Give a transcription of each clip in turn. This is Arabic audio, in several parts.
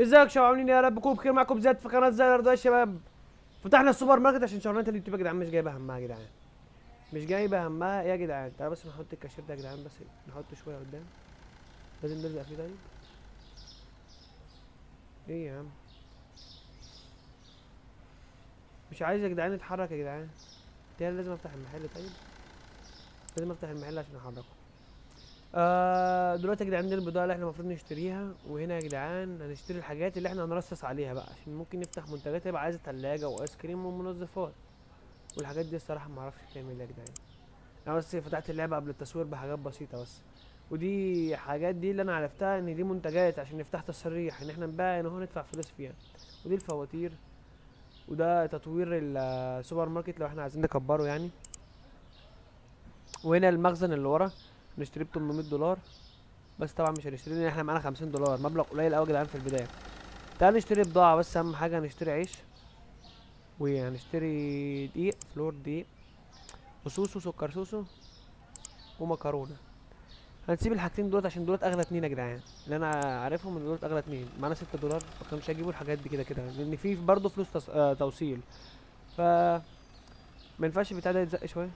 ازيك يا شباب عاملين ايه؟ يا رب تكونوا بخير. معاكم زياد في قناه زي الارض يا شباب. فتحنا السوبر ماركت عشان شغلانه اليوتيوب يا جدعان مش جايبه همها يا جدعان. مش جايبه همها يا جدعان. تعالى بس نحط الكاشير ده يا جدعان، بس نحطه شويه قدام. لازم نلزق فيه. طيب ايه يا عم؟ مش عايز يا جدعان يتحرك يا جدعان. تاني لازم افتح المحل. طيب لازم افتح المحل عشان احركه. دلوقتي يا جدعان دي البضاعه اللي احنا المفروض نشتريها، وهنا يا جدعان هنشتري الحاجات اللي احنا هنرصص عليها بقى، عشان ممكن نفتح منتجات يبقى عايزه تلاجة وايس كريم ومنظفات. والحاجات دي الصراحه ما اعرفش تعمل يا جدعان. انا بس فتحت اللعبه قبل التصوير بحاجات بسيطه بس. ودي حاجات دي اللي انا عرفتها ان دي منتجات عشان نفتح تصريح ان احنا نبيع، ان هو ندفع فلوس فيها. ودي الفواتير. وده تطوير السوبر ماركت لو احنا عايزين نكبره يعني. وهنا المخزن اللي ورا نشتريه ب 800 دولار. بس طبعا مش هنشتريه لان احنا معانا 50 دولار، مبلغ قليل قوي يا جدعان في البدايه. تعال نشتري بضاعه، بس اهم حاجه هنشتري عيش، وهنشتري دقيق فلور دقيق، وسوسو سكر سوسو، ومكرونه. هنسيب الحاجتين دولت عشان دولت اغلى اتنين يا جدعان. اللي انا عارفهم ان دولت اغلى اتنين، معانا 6 دولار، فكانوا مش هيجيبوا الحاجات دي كده كده لان في برضه فلوس توصيل. ف ما ينفعش البتاع ده يتزق شويه.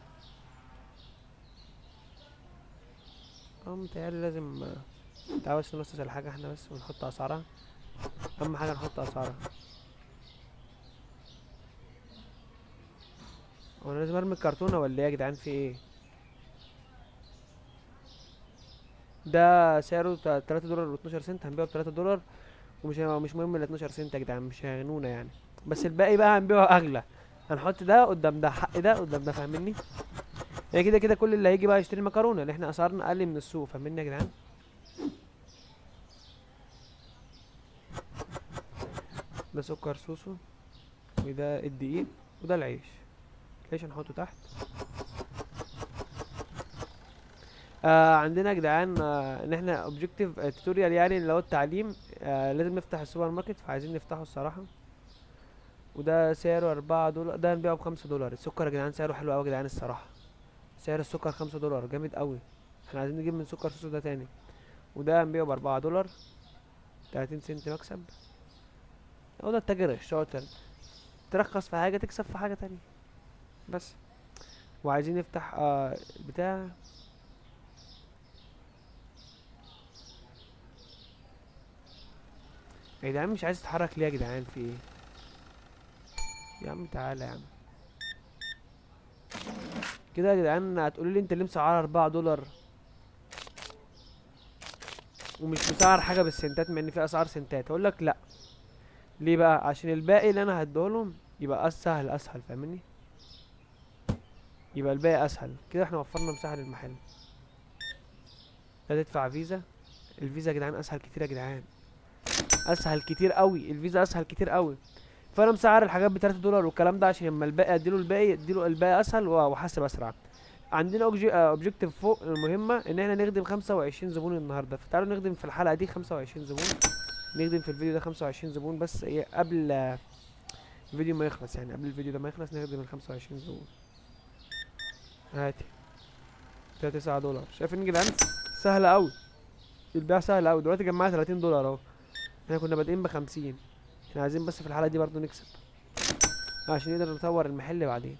متهيألي لازم تعال بس نبص على حاجه احنا بس ونحط اسعارها. اهم حاجه نحط اسعارها. هو انا لازم ارمي الكرتونه ولا ايه يا جدعان؟ في ايه؟ ده سعره 3 دولار و12 سنت، هنبيعه ب 3 دولار. مش مهم ال 12 سنت يا جدعان، مش هيغنونا يعني. بس الباقي بقى هنبيعه اغلى. هنحط ده قدام ده، حق ده قدام ده، فاهمني؟ يعني كده كده كل اللي هيجي بقى يشتري مكرونه، اللي احنا اسعارنا اقل من السوق، فاهمين يا جدعان؟ ده سكر سوسو، وده الدقيق، وده العيش. العيش هنحطه تحت. عندنا يا جدعان ان احنا اوبجكتيف توتوريال، يعني اللي هو التعليم. لازم نفتح السوبر ماركت، فعايزين نفتحه الصراحه. وده سعره 4 دولار، ده هنبيعه ب5 دولار. السكر يا جدعان سعره حلو قوي يا جدعان الصراحه. سعر السكر 5 دولار، جامد قوي. احنا عايزين نجيب من سكر سوسو ده تاني. وده هنبيعه ب4 دولار، 30 سنت مكسب. هو ده التاجر الشاطر، ترخص في حاجه تكسب في حاجه تانية بس. وعايزين نفتح بتاع. يا جدعان مش عايز تتحرك ليه يا جدعان؟ في ايه يا عم؟ تعالى يا عم. كده يا جدعان هتقولوا لي انت ليه مسعر 4 دولار ومش مسعر حاجه بالسنتات مع ان في اسعار سنتات؟ اقول لك لا. ليه بقى؟ عشان الباقي اللي انا هديهولهم يبقى اسهل اسهل، فاهمني؟ يبقى الباقي اسهل كده، احنا وفرنا مساحه للمحل. لا تدفع فيزا. الفيزا يا جدعان اسهل كتير يا جدعان، اسهل كتير قوي. الفيزا اسهل كتير قوي. فانا مسعر الحاجات ب 3 دولار والكلام ده عشان اما الباقي اديله الباقي، اديله الباقي اسهل واحاسب اسرع. عندنا اوبجيكتيف فوق المهمه ان احنا نخدم 25 زبون النهارده، فتعالوا نخدم في الحلقه دي 25 زبون. نخدم في الفيديو ده 25 زبون، بس ايه قبل الفيديو ما يخلص، يعني قبل الفيديو ده ما يخلص نخدم ال 25 زبون. هاتي. ده 9 دولار. شايفين يا جدعان؟ سهله قوي. البيع سهل قوي. دلوقتي جمعنا 30 دولار اهو. احنا كنا بادئين ب 50. احنا عايزين بس في الحلقه دي برضو نكسب عشان نقدر نطور المحل بعدين.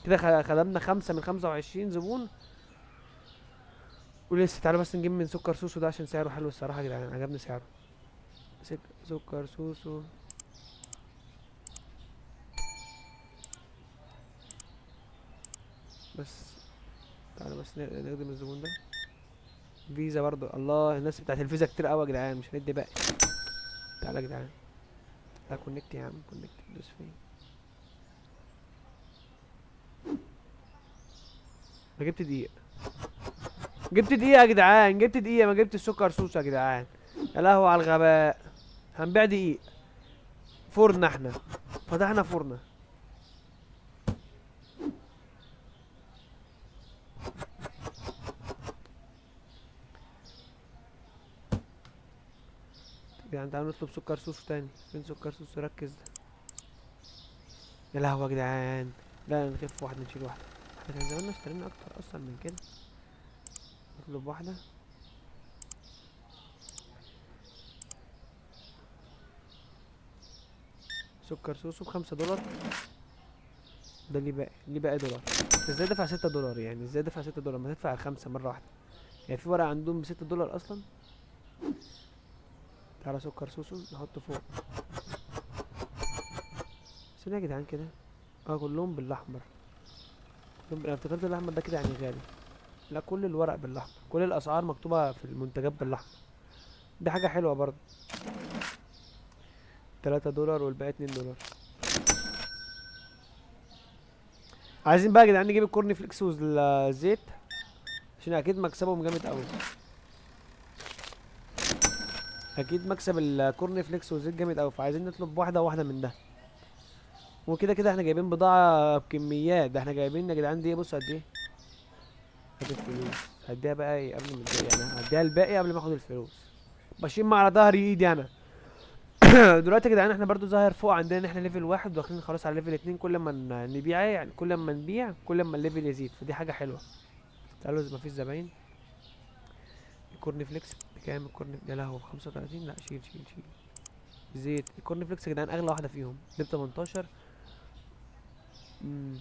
كده خدمنا 5 من 25 زبون. ولسه تعالوا بس نجيب من سكر سوسو ده عشان سعره حلو الصراحه يا جدعان، عجبني سعره. سكر سوسو. بس تعالوا بس نخدم الزبون ده. فيزا برضو. الله، الناس بتاعت الفيزا كتير قوي يا جدعان، مش هندي باقي. تعالى يا جدعان. لا كونكت يا عم، كونكت. دوس فين؟ انا جبت دقيقة. جبت دقيقة يا جدعان، جبت دقيقة، ما جبت السكر سوسو يا جدعان. يا لهوي على الغباء. هنبيع دقيق. فرن احنا. فتحنا فرن. يعني تعالوا نطلب سكر سوسو تاني. فين سكر سوسو؟ ركز. يا لهوي يا جدعان. لا نخف واحدة نشيل واحدة. احنا كان زماننا اشترينا اكتر اصلا من كده. نطلب واحدة. سكر سوسو ب5 دولار. ده ليه باقي دولار. انت ازاي دافع 6 دولار؟ يعني ازاي دافع 6 دولار؟ ما تدفع ال5 مرة واحدة. يعني في ورقة عندهم ب6 دولار اصلا. تعالى سكر سوسو نحطه فوق. بس يا جدعان كده. اه كلهم بالاحمر. انا افتكرت الاحمر ده كده يعني غالي. لا كل الورق بالاحمر، كل الاسعار مكتوبة في المنتجات بالاحمر. دي حاجة حلوة برضه. 3 دولار والباقي 2 دولار. عايزين بقى يا جدعان نجيب الكورن فليكس والزيت، عشان اكيد مكسبهم جامد قوي. اكيد مكسب الكورن فليكس والزيت جامد قوي، فعايزين نطلب واحده واحده من ده. وكده كده احنا جايبين بضاعه بكميات. ده احنا جايبين يا جدعان دي، بص قد ايه. هات الفلوس. هديها بقى ايه قبل ما يعني هديها الباقي قبل ما اخد الفلوس. ماشيين مع على ظهري ايدي انا. دلوقتي يا جدعان احنا برضو ظاهر فوق عندنا ان احنا ليفل 1 وداخلين خلاص على ليفل 2. كل ما نبيع يعني كل ما نبيع كل ما الليفل يزيد، فدي حاجه حلوه. تعالوا مفيش زباين. الكورن فليكس بكام؟ الكورن يا لهوي ب35. لا شيل شيل شيل. زيت الكورن فليكس يا جدعان اغلى واحده فيهم دي ب18. امم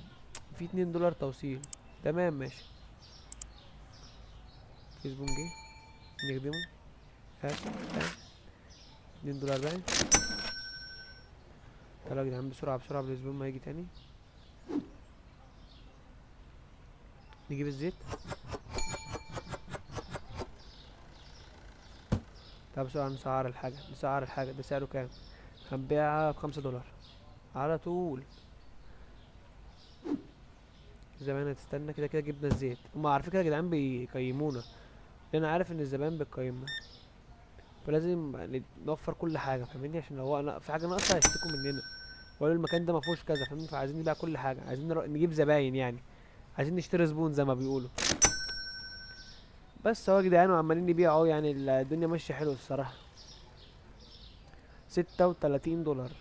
في 2 دولار توصيل. تمام ماشي. في زبون جه نخدمه. هات 2 دولار باين. تعالوا يا جدعان بسرعه بسرعه قبل الزبون ما يجي تاني. نجيب الزيت. تعالوا بسرعه نسعر الحاجه ده سعره كام؟ هنبيعها ب5 دولار على طول. الزباين هتستنى. كده كده جبنا الزيت. هما على فكره يا جدعان بيقيمونا، لان انا عارف ان الزباين بتقيمنا، فلازم نوفر كل حاجه فاهمني، عشان لو هو في حاجه ناقصه هيشتكوا مننا ويقولوا المكان ده ما فيهوش كذا فاهمني. فعايزين نبيع كل حاجه، عايزين نجيب زباين يعني، عايزين نشتري زبون زي ما بيقولوا. بس هو يا جدعان وعمالين نبيع اهو، يعني الدنيا ماشيه حلو الصراحه. 36 دولار.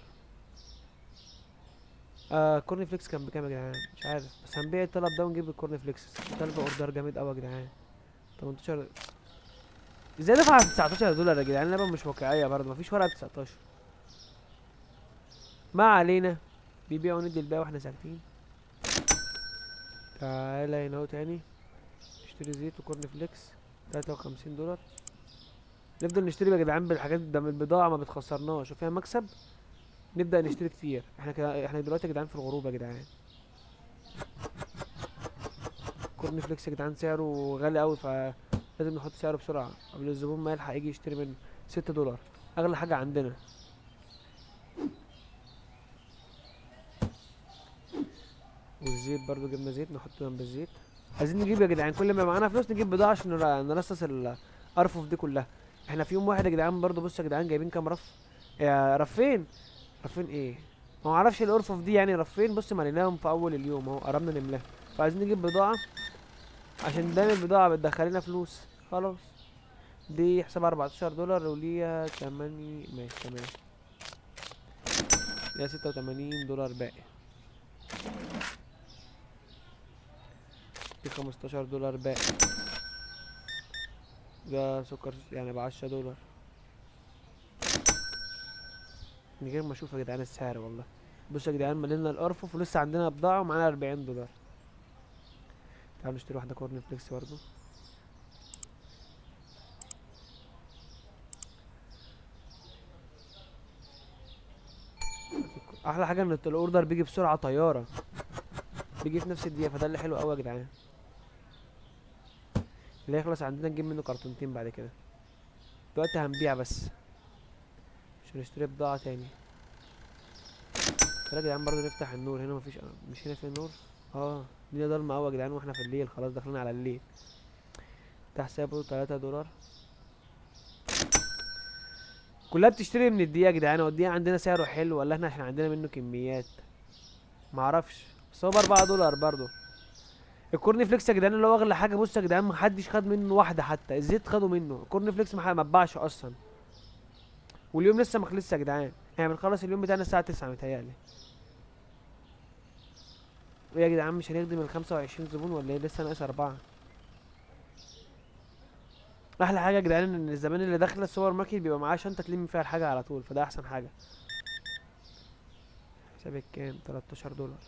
كورن فليكس كان بكام يا جدعان؟ مش عارف، بس هنبيع الطلب ده ونجيب الكورن فليكس. طلب اوردر جامد قوي يا جدعان. 18. ازاي دفع 19 دولار يا جدعان؟ اللعبه مش واقعيه برضه، مفيش ورقه 19. ما علينا. بيبيعوا ندي الباقي واحنا ساكتين. تعالى هنا اهو تاني. نشتري زيت وكورن فليكس. 53 دولار. نفضل نشتري يا جدعان بالحاجات ده، من البضاعة ما بتخسرناش وفيها مكسب. نبدأ نشتري كتير. احنا كده احنا دلوقتي يا جدعان في الغروب يا جدعان. كورن فليكس يا جدعان سعره غالي قوي، فلازم نحط سعره بسرعة قبل الزبون ما يلحق يجي يشتري منه. 6 دولار اغلى حاجة عندنا. والزيت برضو جبنا زيت نحطه جنب الزيت. عايزين نجيب يا جدعان كل ما معانا فلوس نجيب بضاعة عشان نرصص الأرفف دي كلها. احنا في يوم واحد يا جدعان برضو، بصوا يا جدعان جايبين كام رف. يا رفين. رفين ايه؟ ما اعرفش الارفف دي يعني رفين. بص مليناهم في اول اليوم اهو، قربنا نملاها. فعايزين نجيب بضاعة عشان دايما البضاعة بتدخل لنا فلوس. خلاص. دي حسابها 14 دولار وليها 8. ماشي تمام. ليها 86 دولار باقي. دي 15 دولار باقي. ده سكر يعني ب10 دولار. من غير ما اشوف يا جدعان السعر والله. بصوا يا جدعان ملينا الارفف ولسه عندنا بضاعة ومعانا 40 دولار. تعالوا نشتري واحدة كورن فليكس برضه. احلى حاجة ان الاوردر بيجي بسرعة طيارة، بيجي في نفس الدقيقة، فده اللي حلو قوي يا جدعان. اللي هيخلص عندنا نجيب منه كرتونتين بعد كده. دلوقتي هنبيع بس مش هنشتري بضاعة تاني. يا جدعان برضه نفتح النور. هنا مفيش، مش هنا في نور. اه الدنيا ضلمة قوي يا جدعان واحنا في الليل، خلاص داخلين على الليل. ده حسابه 3 دولار. كلها بتشتري من الدقيقة يا جدعان. هو الدقيقة عندنا سعره حلو ولا احنا عشان عندنا منه كميات؟ معرفش، بس هو ب4 دولار برضه. الكورن فليكس يا جدعان اللي هو اغلى حاجة. بص يا جدعان محدش خد منه واحدة، حتى الزيت خدوا منه. الكورن فليكس ما اتباعش اصلا. واليوم لسه ما خلصش يا جدعان. احنا بنخلص اليوم بتاعنا الساعة 9 متهيألي. ايه يا جدعان مش هنخدم ال25 زبون ولا ايه؟ لسه ناقص 4. احلى حاجه يا جدعان ان الزبائن اللي داخله السوبر ماركت بيبقى معاه شنطه تلم فيها الحاجه على طول، فده احسن حاجه. حسابك كام؟ 13 دولار.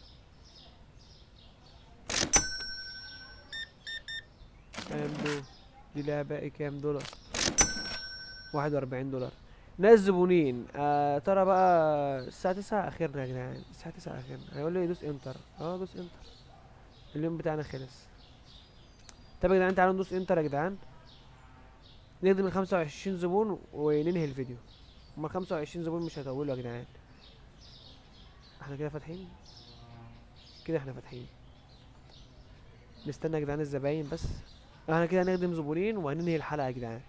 كام دول؟ دي لها باقي كام دولار؟ 41 دولار. ناس زبونين. ترى بقى الساعة 9 اخرنا يا جدعان، الساعة 9 اخرنا. هيقول لي دوس انتر. دوس انتر. اليوم بتاعنا خلص. طب يا جدعان تعالوا ندوس انتر يا جدعان، نخدم ال 25 زبون وننهي الفيديو. هما 25 زبون مش هيطولوا يا جدعان. احنا كده فاتحين. كده احنا فاتحين. نستنى يا جدعان الزباين بس. احنا كده هنخدم زبونين وهننهي الحلقة يا جدعان،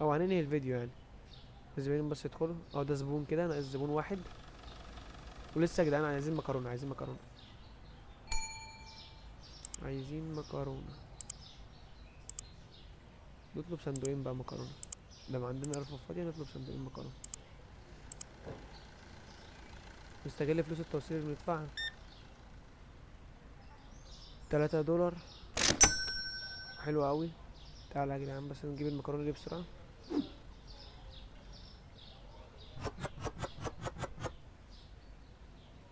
او هننهي الفيديو يعني. الزباين بس يدخلوا. ده زبون كده، ناقص زبون واحد. ولسه يا جدعان عايزين مكرونة، عايزين مكرونة، عايزين مكرونة. نطلب صندوقين بقى مكرونة. لما عندنا رفوف فاضية نطلب صندوقين مكرونة. نستغل فلوس التوصيل اللي بندفعها. 3 دولار. حلو قوي. تعالى يا جدعان بس نجيب المكرونة دي بسرعة.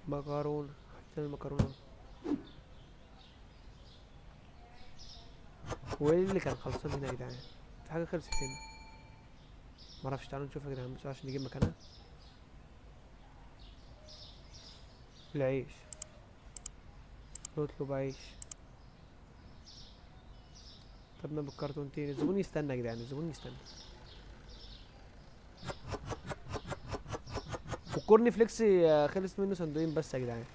مكرونة. حطينا المكرونة. هو ايه اللي كان خلصان هنا يا جدعان؟ في حاجة خلصت هنا معرفش. تعالوا نشوف يا جدعان بسرعة عشان نجيب مكانها. العيش. نطلب عيش. طبنا بالكرتونتين. الزبون يستنى يا جدعان، الزبون يستنى. والكورن فليكس خلص منه صندوقين بس يا جدعان.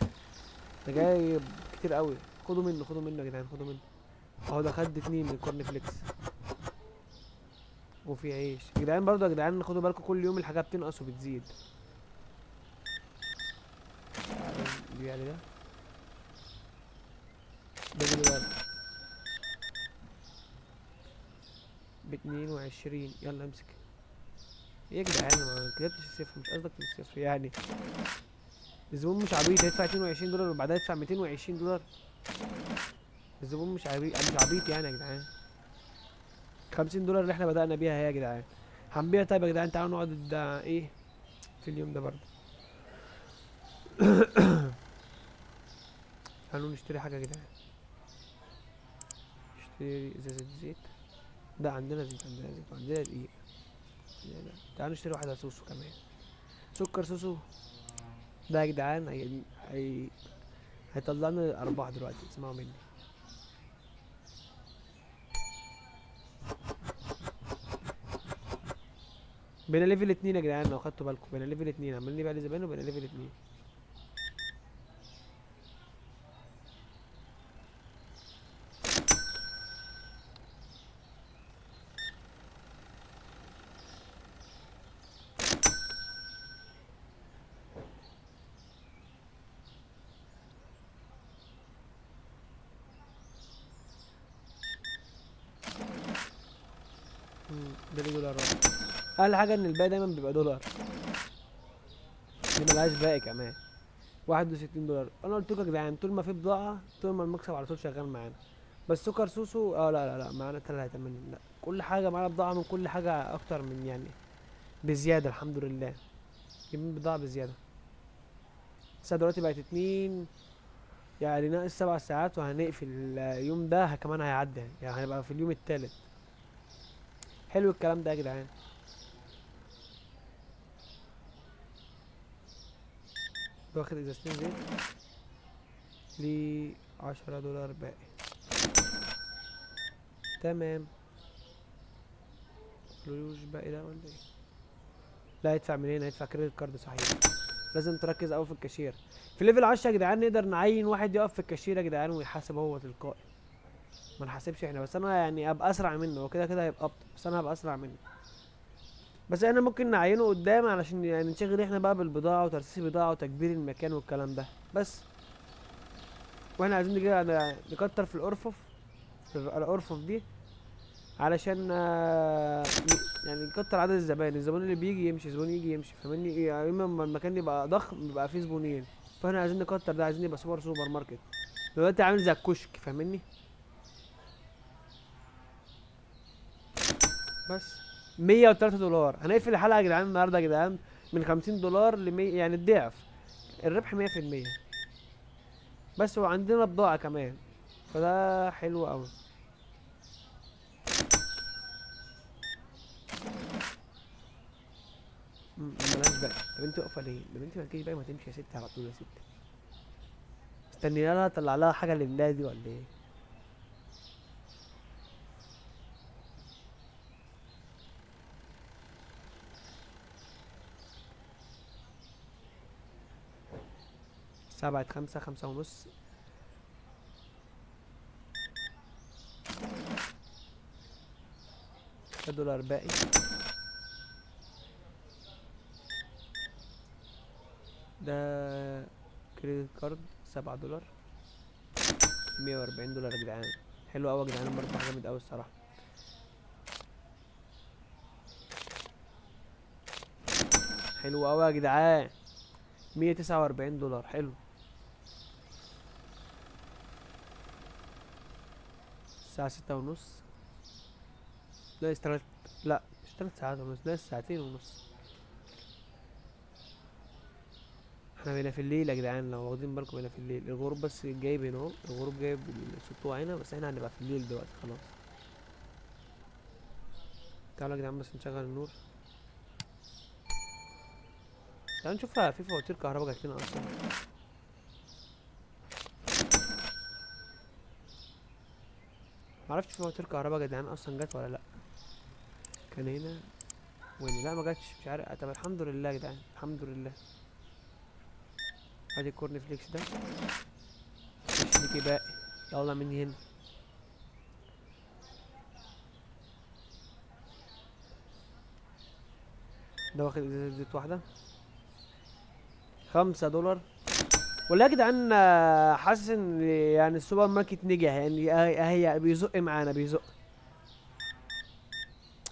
ده جايب كتير قوي. خدوا منه، خدوا منه يا جدعان، خدوا منه. ده خد 2 من الكورن فليكس. وفي عيش يا جدعان برضه. يا جدعان خدوا بالكم كل يوم الحاجات بتنقص وبتزيد. دي يعني ده دولار ب22. يلا امسك. ايه يا جدعان؟ انا ما كتبتش الصفر، مش قصدك في الصفر يعني. الزبون مش عبيط هيدفع 22 دولار وبعدها يدفع 220 دولار. الزبون مش عبيط، مش عبيط يعني يا جدعان. 50 دولار اللي احنا بدأنا بيها هي يا جدعان. هنبيع. طيب يا جدعان تعالوا نقعد ايه في اليوم ده برضه. تعالوا نشتري حاجة يا جدعان. نشتري ازازة زيت. ده عندنا زيت، عندنا زيت وعندنا دقيق. تعالوا نشتري واحدة سوسو كمان. سكر سوسو. ده يا جدعان هي هيطلع لنا ارباح دلوقتي، اسمعوا مني. بين ليفل 2 يا جدعان لو خدتوا بالكم، بين ليفل 2 عمالين نبيع لزباين وبين ليفل 2. ده ليه دولار واحد. اقل حاجه ان الباقي دايما بيبقى دولار. دي ملهاش باقي كمان. 61 دولار. انا قلت لكم يا جدعان طول ما في بضاعه طول ما المكسب على طول شغال معانا. بس سكر سوسو لا معانا 83. لا كل حاجه معانا بضاعه من كل حاجه اكتر من يعني بزياده الحمد لله. جايبين بضاعه بزياده. الساعه دلوقتي بقت 2. يعني ناقص 7 ساعات وهنقفل. اليوم ده كمان هيعدي يعني هنبقى في اليوم التالت. حلو الكلام ده يا جدعان. واخد ازازتين زيت. ليه 10 دولار باقي. تمام. ملوش باقي ده ولا ايه؟ لا هيدفع منين؟ هيدفع كريدت كارد صحيح. لازم تركز اوي في الكاشير. في ليفل 10 يا جدعان نقدر نعين واحد يقف في الكاشير يا جدعان ويحاسب هو تلقائي. ما نحاسبش احنا. بس انا يعني ابقى اسرع منه. هو كده كده هيبقى ابطأ بس انا هبقى اسرع منه. بس احنا ممكن نعينه قدام علشان يعني نشغل احنا بقى بالبضاعة وترصيص البضاعة وتكبير المكان والكلام ده بس. واحنا عايزين نكتر في الارفف. في الارفف دي علشان يعني نكتر عدد الزباين. الزبون اللي بيجي يمشي، زبون يجي يمشي فاهمني ايه يعني. اما المكان يبقى ضخم بيبقى فيه زبونين. فاحنا عايزين نكتر ده، عايزين يبقى سوبر ماركت. دلوقتي عامل زي الكشك فاهمني. بس $103. هنقفل الحلقه يا جدعان النهارده يا جدعان من $50 ل100، يعني الضعف. الربح 100%. بس وعندنا بضاعه كمان، فده حلو قوي. ملهاش باقي. طب انت واقفه ليه؟ طب انت مالكيش باقي، ما تمشي يا ستي على طول يا ستي. استني لها اطلع لها حاجه لله دي ولا ايه؟ الساعه بقت 5، 5:30. $1 باقي. ده كريدت كارد $7. $140 يا جدعان. حلو قوي يا جدعان، مربح جامد قوي الصراحه. حلو قوي يا جدعان. $149. حلو. الساعة 6:30. ناقص تلات. لا مش 3 ساعات ونص، ناقص 2 ساعتين ونص. احنا بقينا في الليل يا جدعان، لو واخدين بالكم بقينا في الليل. الغروب بس جايب هنا اهو، الغروب جايب السطوع هنا، بس احنا هنبقى في الليل دلوقتي خلاص. تعالوا يا جدعان بس نشغل النور. تعالوا نشوف في فواتير كهرباء جات لنا اصلا. معرفتش في فواتير كهرباء يا جدعان اصلا جت ولا لا. كان هنا وين؟ لا ما جاتش، مش عارف. طب الحمد لله يا جدعان، الحمد لله. ادي الكورن فليكس ده مش ليكي باقي. يلا مني هنا. ده واخد ازازة زيت واحدة $5. والله يا جدعان حاسس ان يعني السوبر ماركت نجح، يعني هي بيزق معانا بيزق.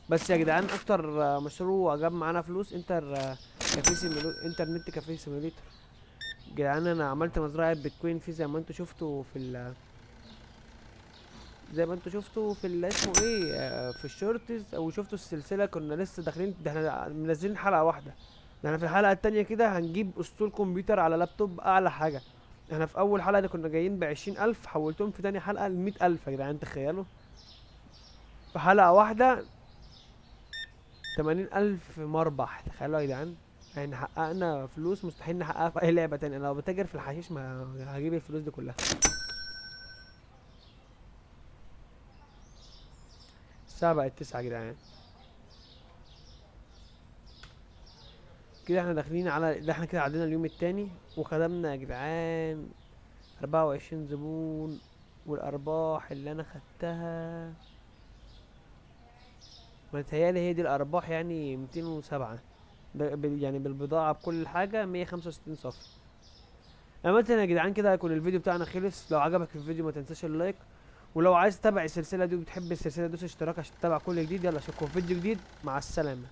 بس يا جدعان اكتر مشروع جاب معانا فلوس كافيه انترنت كافيه سيموليتر. جدعان انا عملت مزرعة بيتكوين فيه زي ما انتوا شفتوا زي ما انتوا شفتوا اسمه ايه في الشورتز، او شفتوا السلسلة. كنا لسه داخلين، ده احنا منزلين حلقة واحدة. ده احنا في الحلقة التانية كده هنجيب اسطول كمبيوتر على لابتوب اعلى حاجة. احنا في اول حلقة دي كنا جايين ب20,000، حولتهم في تاني حلقة ل100,000 يا جدعان، تخيلوا. في حلقة واحدة 80,000 مربح، تخيلوا يا جدعان. يعني حققنا فلوس مستحيل نحققها في اي لعبة تانية. انا لو بتاجر في الحشيش ما هجيب الفلوس دي كلها. الساعة بقت 9 يا جدعان. كده احنا داخلين على ده، احنا كده عدينا اليوم التاني وخدمنا يا جدعان 24 زبون. والارباح اللي انا خدتها متهيألي هي دي الارباح، يعني 207. يعني بالبضاعة بكل حاجة 165 صفر. عامة يا جدعان كده هيكون الفيديو بتاعنا خلص. لو عجبك الفيديو ما تنساش اللايك، ولو عايز تتابع السلسلة دي وبتحب السلسلة دوس اشتراك عشان تتابع كل جديد. يلا اشوفكم في فيديو جديد، مع السلامة.